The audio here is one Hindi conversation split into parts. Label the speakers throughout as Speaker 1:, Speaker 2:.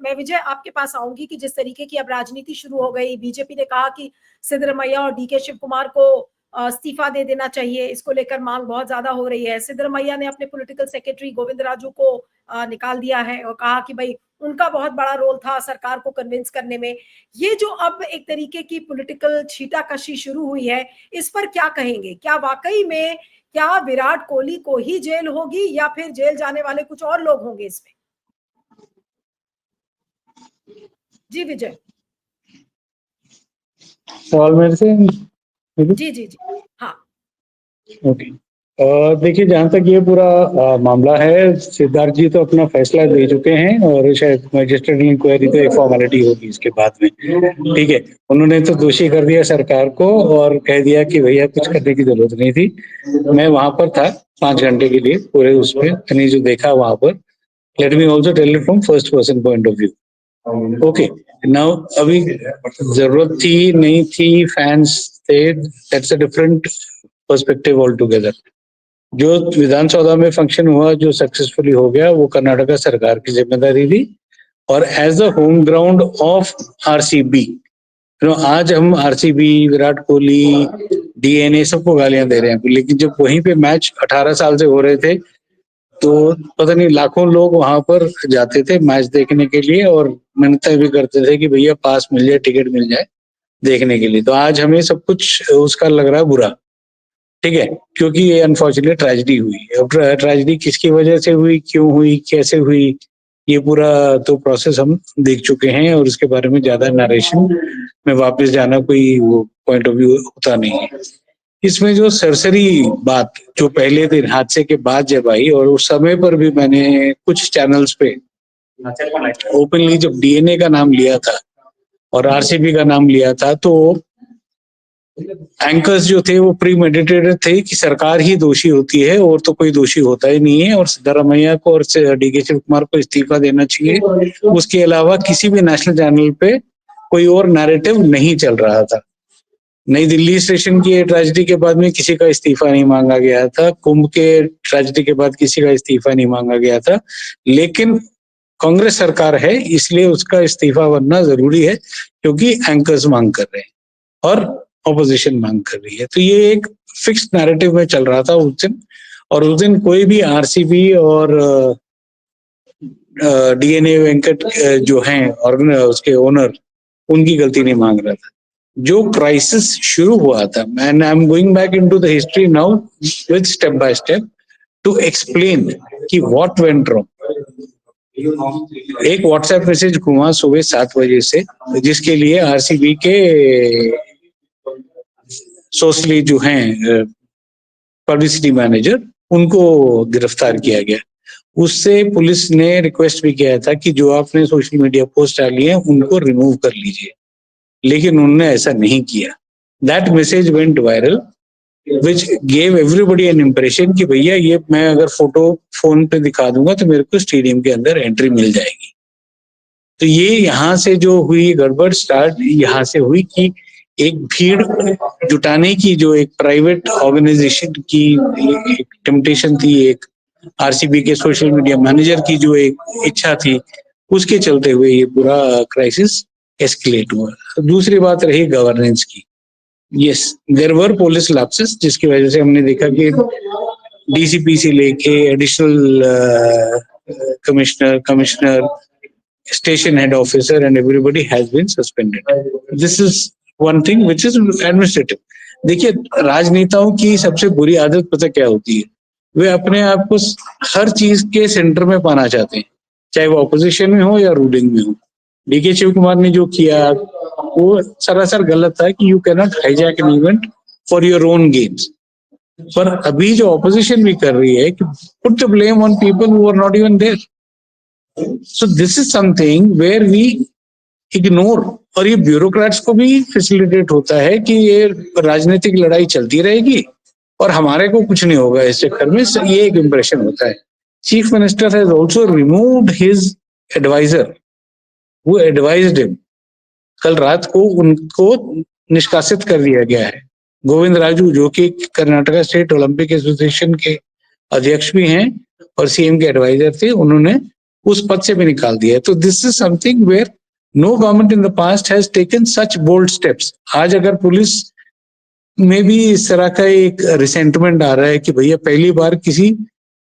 Speaker 1: मैं विजय आपके पास आऊंगी कि जिस तरीके की अब राजनीति शुरू हो गई, बीजेपी ने कहा कि सिद्धरमैया और डीके शिव कुमार को इस्तीफा दे देना चाहिए, इसको लेकर मांग बहुत ज्यादा हो रही है। सिद्धरमैया ने अपने पॉलिटिकल सेक्रेटरी गोविंद राजू को निकाल दिया है और कहा कि भाई उनका बहुत बड़ा रोल था सरकार को कन्विंस करने में। ये जो अब एक तरीके की पॉलिटिकल छीटाकशी शुरू हुई है, इस पर क्या कहेंगे? क्या वाकई में क्या विराट कोहली को ही जेल होगी या फिर जेल जाने वाले कुछ और लोग होंगे इसमें? जी विजय।
Speaker 2: सवाल मेरे से?
Speaker 1: जी जी जी हाँ।
Speaker 2: ओके, देखिए, जहां तक ये पूरा मामला है, सिद्धार्थ जी तो अपना फैसला दे चुके हैं और शायद मजिस्ट्रेट इंक्वायरी तो एक फॉर्मेलिटी होगी इसके बाद में। ठीक है, उन्होंने तो दोषी कर दिया सरकार को और कह दिया कि भैया कुछ करने की जरूरत नहीं थी। मैं वहां पर था 5 घंटे के लिए पूरे, उसमें मैंने जो देखा वहां पर, let me also tell it from first person point of view. Okay, now अभी जरूरत थी नहीं थी, फैंस थे, that's a different perspective all together. जो विधानसभा में फंक्शन हुआ, जो सक्सेसफुली हो गया, वो कर्नाटका सरकार की जिम्मेदारी थी और as the home ground of RCB. आज हम आरसीबी, विराट कोहली, डीएनए सबको गालियां दे रहे हैं, लेकिन जब वहीं पे मैच 18 साल से हो रहे थे तो पता नहीं लाखों लोग वहां पर जाते थे मैच देखने के लिए और मिन्नतें भी करते थे कि भैया पास मिल जाए, टिकट मिल जाए देखने के लिए। तो आज हमें सब कुछ उसका लग रहा है बुरा, ठीक है, क्योंकि ये अनफॉर्चुनेट ट्रेजेडी हुई। अब ट्रेजेडी किसकी वजह से हुई, क्यों हुई, कैसे हुई, ये पूरा तो प्रोसेस हम देख चुके हैं और उसके बारे में ज्यादा नरेशन में वापस जाना कोई वो पॉइंट ऑफ व्यू होता नहीं है। इसमें जो सरसरी बात जो पहले दिन हादसे के बाद जब आई, और उस समय पर भी मैंने कुछ चैनल्स पे ओपनली जब डीएनए का नाम लिया था और आरसीबी का नाम लिया था, तो एंकर्स जो थे वो प्री मेडिटेटेड थे कि सरकार ही दोषी होती है और तो कोई दोषी होता ही नहीं है और सिद्धरमैया को और डीके शिव कुमार को इस्तीफा देना चाहिए। उसके अलावा किसी भी नेशनल चैनल पे कोई और नैरेटिव नहीं चल रहा था। नई दिल्ली स्टेशन की ट्रेजेडी के बाद में किसी का इस्तीफा नहीं मांगा गया था, कुंभ के ट्रेजेडी के बाद किसी का इस्तीफा नहीं मांगा गया था, लेकिन कांग्रेस सरकार है इसलिए उसका इस्तीफा बनना जरूरी है क्योंकि एंकर्स मांग कर रहे हैं और ऑपोजिशन मांग कर रही है। तो ये एक फिक्स्ड नैरेटिव में चल रहा था उस दिन, और उस दिन कोई भी आरसीबी और डीएनए वेंकट जो हैं और उसके ओनर, उनकी गलती नहीं मांग रहा था। जो क्राइसिस शुरू हुआ था, and I am going back into the history now with step by step to explain कि व्हाट वेंट रॉन्ग। एक व्हाट्सएप मैसेज घुमा सुबह 7 बजे से, जिसके लिए आरसीबी के सोशली जो हैं पब्लिसिटी मैनेजर, उनको गिरफ्तार किया गया। उससे पुलिस ने रिक्वेस्ट भी किया था कि जो आपने सोशल मीडिया पोस्ट डाली है उनको रिमूव कर लीजिए, लेकिन उन्होंने ऐसा नहीं किया। That message went viral which gave everybody an impression कि भैया ये मैं अगर फोटो फोन पे दिखा दूंगा तो मेरे को स्टेडियम के अंदर एंट्री मिल जाएगी। तो ये यहाँ से जो हुई गड़बड़ स्टार्ट यहाँ से हुई कि एक भीड़ जुटाने की जो एक प्राइवेट ऑर्गेनाइजेशन की एक टेम्पटेशन थी, एक आरसीबी के सोशल मीडिया मैनेजर की जो एक इच्छा थी, उसके चलते हुए ये पूरा क्राइसिस एस्केलेट हुआ। दूसरी बात रही गवर्नेंस की। Yes, there were police lapses, जिसकी वजह से हमने देखा कि डीसीपी से लेके additional commissioner, station head officer and everybody has been suspended. This is one thing which is administrative. देखिए, राजनेताओं की सबसे बुरी आदत पता क्या होती है, वे अपने आप को हर चीज के सेंटर में पाना चाहते हैं, चाहे वो ऑपोजिशन में हो या रूलिंग में हो। डीके शिव कुमार ने जो किया वो सरासर गलत था कि you can not hijack an event for your own games. पर अभी जो ऑपोजिशन भी कर रही है कि put the blame on people who are not even there. So this is something where we ignore, और ये ब्यूरोक्रेट्स को भी फैसिलिटेट होता है कि ये राजनीतिक लड़ाई चलती रहेगी और हमारे को कुछ नहीं होगा इस चक्कर में, ये एक इंप्रेशन होता है। Chief minister has also removed his adviser who advised him. कल रात को उनको निष्कासित कर दिया गया है। गोविंद राजू, जो कि कर्नाटका स्टेट ओलंपिक एसोसिएशन के अध्यक्ष भी हैं और सीएम के एडवाइजर थे, उन्होंने उस पद से भी निकाल दिया है। तो this is something where no government in the past has taken such bold steps. आज अगर पुलिस में भी इस तरह का एक रिसेंटमेंट आ रहा है कि भैया पहली बार किसी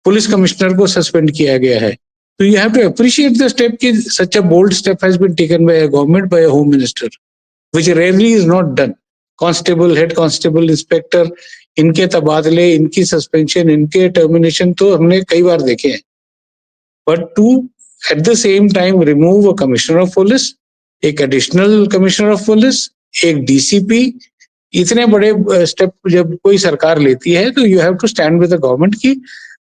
Speaker 2: पुलिस कमिश्नर को सस्पेंड किया गया है, तो you have to appreciate the step कि such a bold step has been taken by a government, by a home minister, which rarely is not done. Constable, head constable, inspector, इनके तबादले, इनकी सस्पेंशन, इनके टर्मिनेशन तो हमने कई बार देखे हैं। But to at the same time remove a commissioner of police, एक एडिशनल कमिश्नर ऑफ पुलिस, एक डीसीपी, इतने बड़े स्टेप जब कोई सरकार लेती है तो you have to stand with the government की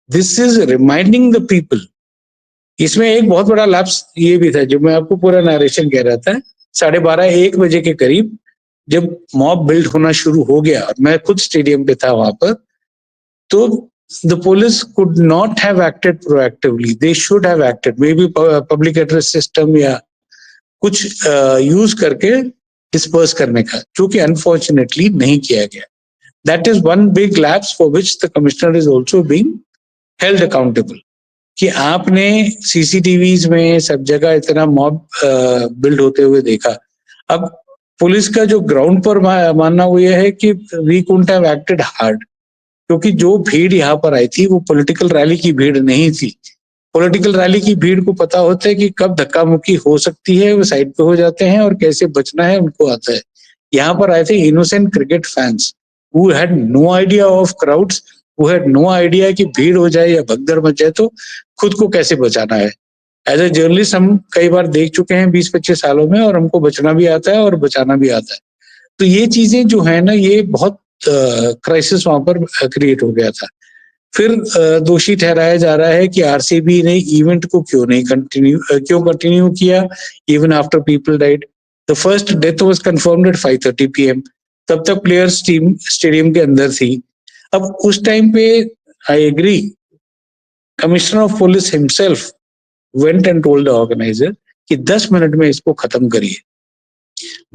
Speaker 2: this is reminding the people. इसमें एक बहुत बड़ा लैप्स ये भी था, जो मैं आपको पूरा नरेशन कह रहा था, 12:30-1 बजे के करीब जब मॉब बिल्ड होना शुरू हो गया, मैं खुद स्टेडियम पे था वहां पर, तो the police could not have acted proactively, they should have acted, may be public address system या कुछ यूज करके डिस्पर्स करने का, जो कि अनफॉर्चुनेटली नहीं किया गया। That is one big lapse for which the commissioner is also being held accountable, कि आपने सीसीटीवीज में सब जगह इतना मॉब बिल्ड होते हुए देखा। अब पुलिस का जो ग्राउंड पर मानना वो ये है कि we couldn't have acted hard, क्योंकि जो भीड़ यहाँ पर आई थी वो पॉलिटिकल रैली की भीड़ नहीं थी। पॉलिटिकल रैली की भीड़ को पता होता है कि कब धक्का मुक्की हो सकती है, वो साइड पे हो जाते हैं, और कैसे बचना है उनको आता है। यहाँ पर आए थे innocent cricket fans who had no idea of crowds, who had no idea कि भीड़ हो जाए या भगदड़ मच जाए तो खुद को कैसे बचाना है। एज ए जर्नलिस्ट हम कई बार देख चुके हैं 20-25 सालों में, और हमको बचना भी आता है और बचाना भी आता है। तो ये चीजें जो है ना, ये बहुत क्राइसिस वहां पर क्रिएट हो गया था। फिर दोषी ठहराया जा रहा है कि आरसीबी ने इवेंट को क्यों कंटिन्यू किया even after people died. The first death was confirmed at 5:30 PM, तब तक प्लेयर्स टीम स्टेडियम के अंदर थी। अब उस टाइम पे I agree, commissioner of police himself went and told the organiser कि 10 मिनट में इसको खत्म करिए।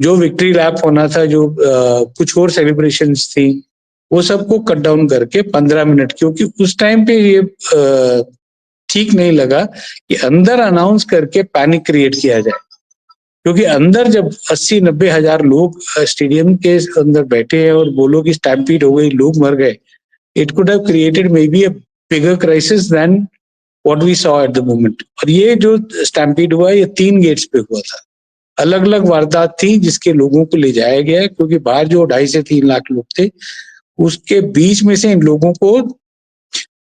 Speaker 2: जो विक्ट्री लैप होना था, जो कुछ और सेलिब्रेशंस थी, वो सबको कट डाउन करके 15 मिनट, क्योंकि उस टाइम पे ये ठीक नहीं लगा कि अंदर अनाउंस करके पैनिक क्रिएट किया जाए, क्योंकि अंदर जब 80-90 हजार लोग स्टेडियम के अंदर बैठे हैं और बोलो कि स्टैम्पीड हो गई, लोग मर गए, it could have created maybe a bigger crisis than what we saw at the moment. और ये जो स्टैम्पीड हुआ, ये 3 गेट्स पे हुआ था। अलग अलग वारदात थी जिसके लोगों को ले जाया गया, क्योंकि बाहर जो 2.5 से 3 लाख लोग थे, उसके बीच में से इन लोगों को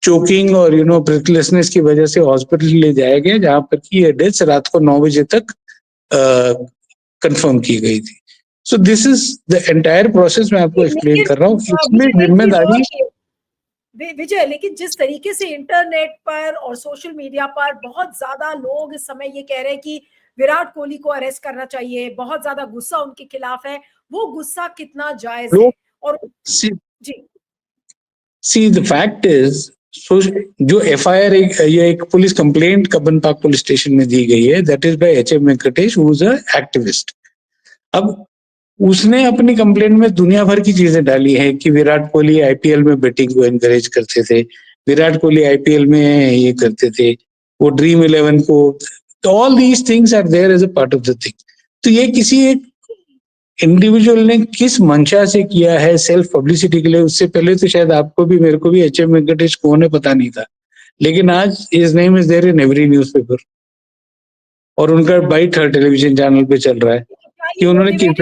Speaker 2: चोकिंग और ब्रेथलेसनेस की वजह से हॉस्पिटल ले जाया गया, जहां पर की ये डेथ रात को 9 बजे तक कंफर्म की गई थी। So this is the entire process, मैं आपको एक्सप्लेन कर रहा हूँ। इसमें जिम्मेदारी
Speaker 1: विजय, लेकिन जिस तरीके से इंटरनेट पर और सोशल मीडिया पर बहुत ज्यादा लोग इस समय ये कह रहे हैं कि विराट कोहली को अरेस्ट करना चाहिए, बहुत ज्यादा गुस्सा उनके खिलाफ है, वो गुस्सा कितना जायज है? और जी
Speaker 2: सी द फैक्ट इज, जो एफआईआर ये एक police complaint Cubbon park police station में दी गई है, that is by HM Venkatesh, who is a activist. अब उसने अपनी कंप्लेंट में दुनिया भर की चीजें डाली है कि विराट कोहली आईपीएल में बेटिंग को एनकरेज करते थे, विराट कोहली आईपीएल में ये करते थे, वो ड्रीम 11 को, all these things are there as a part of the thing. तो ये किसी एक इंडिविजुअल ने किस मंशा से किया है, सेल्फ पब्लिसिटी के लिए, उससे पहले तो शायद आपको भी मेरे को भी एचएम वेंकटेश कौन है पता नहीं था, लेकिन आज his name is there in every newspaper, और उनका बाइट हर टेलीविजन चैनल पे चल रहा है कि उन्होंने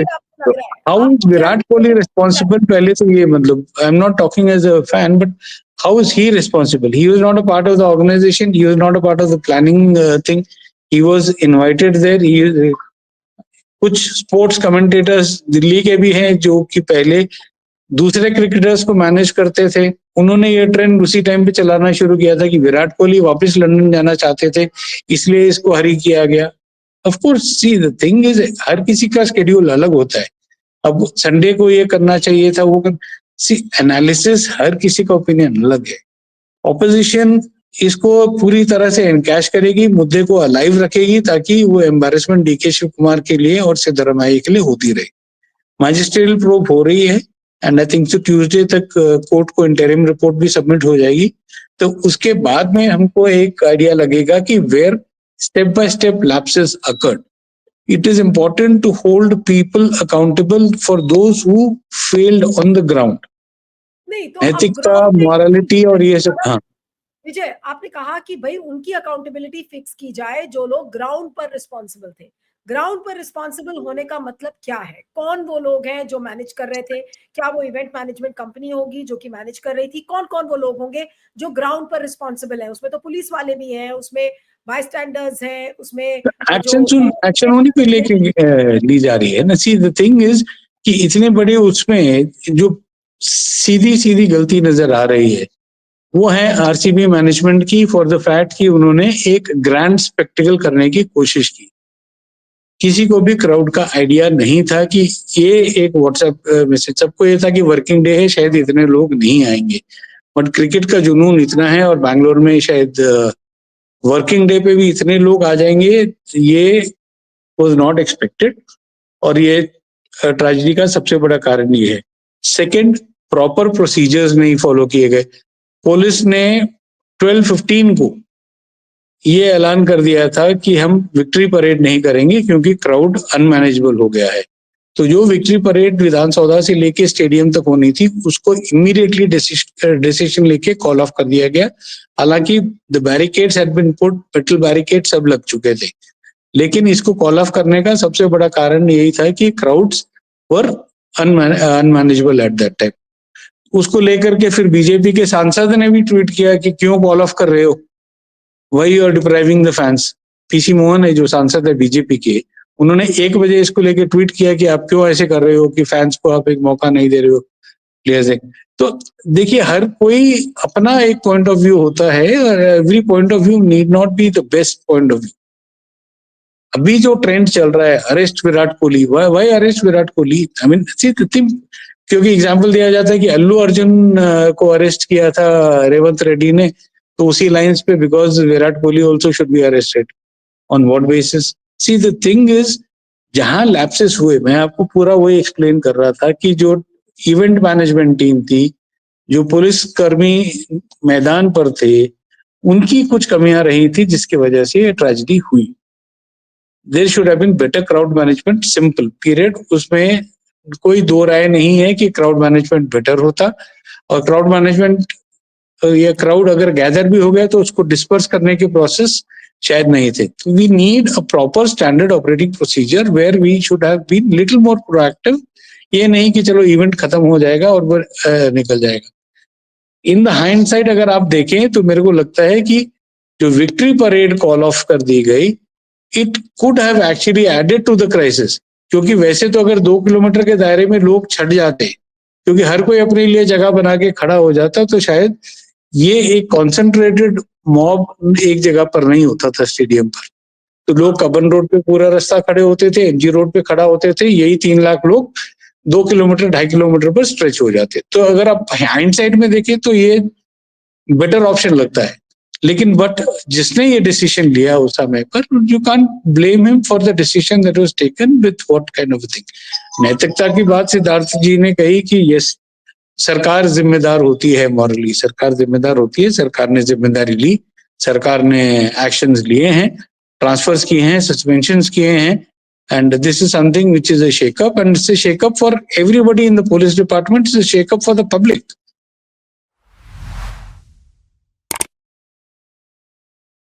Speaker 2: how is Virat Kohli responsible. पहले तो ये मतलब, I am not talking as a fan, but how is he responsible? He was not a part of the organisation, he was not a part of the planning thing, he was invited there. कुछ स्पोर्ट्स कमेंटेटर्स दिल्ली के भी हैं जो कि पहले दूसरे क्रिकेटर्स को मैनेज करते थे, उन्होंने ये ट्रेंड उसी टाइम पे चलाना शुरू किया था कि विराट कोहली वापस लंदन जाना चाहते थे, इसलिए इसको हरी किया गया। Of course, see the thing is, हर किसी का शेड्यूल अलग होता है। अब संडे को ये करना चाहिए था, वो सी एनालिसिस, हर किसी का ओपिनियन अलग है। ऑपोजिशन इसको पूरी तरह से एनकैश करेगी, मुद्दे को अलाइव रखेगी, ताकि वो एम्बैरेसमेंट डीके शिव कुमार के लिए और सिद्धरामैया के लिए होती रहे। मैजिस्ट्रियल प्रोब हो रही है, and I think so Tuesday तक कोर्ट को इंटरिम रिपोर्ट भी सबमिट हो जाएगी, तो उसके बाद में हमको एक आइडिया लगेगा कि where step by step lapses occurred. It is important to hold people accountable for those who failed on the ground.
Speaker 1: नहीं तो अब
Speaker 2: नैतिकता,
Speaker 1: ग्राउंड पे
Speaker 2: मॉरलिटी और ये सब, हाँ
Speaker 1: विजय, आपने कहा कि भाई उनकी अकाउंटेबिलिटी फिक्स की जाए जो लोग ग्राउंड पर रिस्पॉन्सिबल थे। ग्राउंड पर रिस्पॉन्सिबल होने का मतलब क्या है? कौन वो लोग हैं जो मैनेज कर रहे थे? क्या वो इवेंट मैनेजमेंट कंपनी होगी जो कि मैनेज कर रही थी? कौन कौन वो लोग होंगे जो ग्राउंड पर रिस्पॉन्सिबल है? उसमें तो पुलिस वाले भी हैं, उसमें बाय स्टैंडर्स हैं, उसमें जो
Speaker 2: एक्शन उन्हीं पे लेके ली जा रही है ना। सी द थिंग इज कि इतने बड़े उसमें जो सीधी सीधी गलती नजर आ रही है वो है आरसीबी मैनेजमेंट की, फॉर द फैक्ट कि उन्होंने एक ग्रैंड स्पेक्टिकल करने की कोशिश की। किसी को भी क्राउड का आइडिया नहीं था कि ये एक व्हाट्सएप मैसेज, सबको ये था कि वर्किंग डे है, शायद इतने लोग नहीं आएंगे, बट क्रिकेट का जुनून इतना है और बैंगलोर में शायद वर्किंग डे पे भी इतने लोग आ जाएंगे, ये वाज नॉट एक्सपेक्टेड। और ये ट्रेजेडी का सबसे बड़ा कारण ये है। सेकंड, प्रॉपर प्रोसीजर्स नहीं फॉलो किए गए। पुलिस ने 12:15 को ये ऐलान कर दिया था कि हम विक्ट्री परेड नहीं करेंगे क्योंकि क्राउड अनमैनेजेबल हो गया है। तो जो विक्ट्री परेड विधानसौधा से लेके स्टेडियम तक होनी थी उसको इमीडिएटली डिसीजन लेके कॉल ऑफ कर दिया गया। हालांकि the barricades had been put, metal barricade सब लग चुके थे, लेकिन इसको कॉल ऑफ करने का सबसे बड़ा कारण यही था कि crowds were unmanageable at that time. उसको लेकर के फिर बीजेपी के सांसद ने भी ट्वीट किया कि क्यों कॉल ऑफ कर रहे हो, why you are depriving the fans. PC Mohan है जो सांसद है बीजेपी के, उन्होंने 1 बजे इसको लेकर ट्वीट किया कि आप क्यों ऐसे कर रहे हो कि फैंस को आप एक मौका नहीं दे रहे हो प्लेयर से। तो देखिए हर कोई अपना एक पॉइंट ऑफ व्यू होता है और every point of view need not be the best point of view. अभी जो ट्रेंड चल रहा है arrest Virat Kohli, why arrest Virat Kohli? I mean क्योंकि एग्जांपल दिया जाता है कि अल्लू अर्जुन को अरेस्ट किया था रेवंत रेड्डी ने, तो उसी लाइंस पे because Virat Kohli also should be arrested, on what basis? C the thing is जहां लैप्सेस हुए, मैं आपको पूरा वही एक्सप्लेन कर रहा था कि जो इवेंट मैनेजमेंट टीम थी, जो पुलिस कर्मी मैदान पर थे, उनकी कुछ कमियां रही थी जिसकी वजह से ये ट्रेजेडी हुई। There should have been better crowd management, simple period. उसमें कोई दो राय नहीं है कि क्राउड मैनेजमेंट बेटर होता। और क्राउड मैनेजमेंट, ये क्राउड अगर गैदर भी हो गया तो उसको डिस्पर्स करने के प्रोसेस शायद नहीं थे। We need a proper standard operating procedure where we should have been little more proactive. ये नहीं कि चलो इवेंट खत्म हो जाएगा और वो निकल जाएगा। इन द हाइंडसाइट अगर आप देखें तो मेरे को लगता है कि जो विक्ट्री परेड कॉल ऑफ कर दी गई, it could have actually added to the crisis. क्योंकि वैसे तो अगर 2 किलोमीटर के दायरे में लोग छट जाते, क्योंकि हर कोई अपने लिए जगह बना के खड़ा हो जाता, तो शायद ये एक कॉन्सेंट्रेटेड मॉब एक जगह पर नहीं होता था स्टेडियम पर। तो लोग कबन रोड पे पूरा रास्ता खड़े होते थे, एमजी रोड पे खड़ा होते थे, यही 3 लाख लोग 2 किलोमीटर 2.5 किलोमीटर पर स्ट्रेच हो जाते। तो अगर आप हाइंडसाइट में देखें तो ये बेटर ऑप्शन लगता है। लेकिन बट जिसने ये डिसीजन लिया उस समय पर, you can't blame him for the decision that was taken with what kind of thing. नैतिकता की बात सिद्धार्थ जी ने कही कि यस, सरकार जिम्मेदार होती है, मॉरली सरकार जिम्मेदार होती है, सरकार ने जिम्मेदारी ली, सरकार ने एक्शंस लिए हैं, ट्रांसफर्स किए हैं, सस्पेंशंस किए हैं, and this is something which is a shake up, and it's a shake up for everybody in the police department, it's a shake up for the public.